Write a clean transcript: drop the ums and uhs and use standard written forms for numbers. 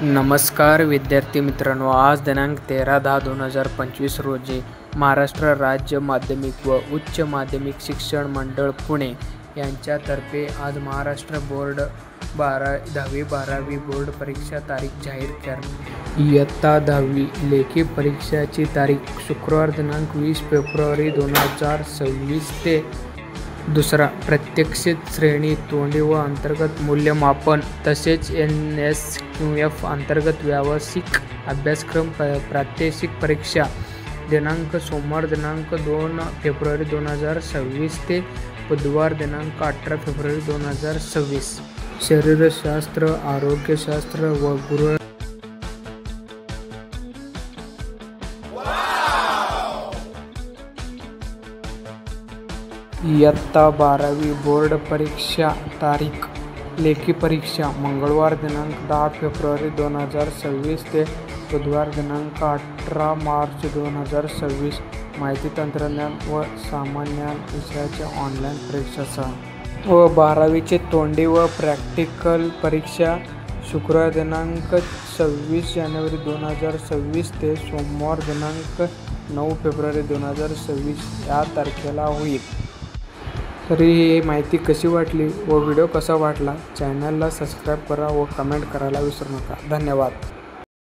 नमस्कार विद्यार्थी मित्रांनो, आज दिनांक 13/10/2025 रोजी महाराष्ट्र राज्य माध्यमिक व उच्च माध्यमिक शिक्षण मंडळ पुणे यांच्यातर्फे आज महाराष्ट्र बोर्ड 10वी-12वी बोर्ड परीक्षा तारीख जाहीर करण्यात। इयत्ता 10वी लेखी परीक्षाची तारीख शुक्रवार दिनांक 20 फेब्रुवारी 2026 ते दुसरा प्रात्यक्षिक श्रेणी तोंडी व अंतर्गत मूल्यमापन तसेच NSQF अंतर्गत व्यावसायिक अभ्यासक्रम प्रात्यक्षिक परीक्षा दिनांक सोमवार दिनांक 2 फेब्रुवारी 2026 ते बुधवार दिनांक 18 फेब्रुवारी 2026। शरीरशास्त्र, आरोग्यशास्त्र व गृह इयत्ता 12वी बोर्ड परीक्षा तारीख लेखी परीक्षा मंगळवार दिनांक 10 फेब्रुवारी 2026 ते बुधवार दिनांक 18 मार्च 2026। माहिती तंत्रज्ञान व सामान्य विषयाच्या ऑनलाईन परीक्षासह व 12वीचे तोंडी व प्रॅक्टिकल परीक्षा शुक्रवार दिनांक 26 जानेवारी 2026 ते सोमवार दिनांक 9 फेब्रुवारी 2026 या तारखेला होईल। तरी ही माहिती कशी वाटली व व्हिडिओ कसा वाटला, चॅनलला सबस्क्राईब करा व कमेंट करायला विसरू नका। धन्यवाद।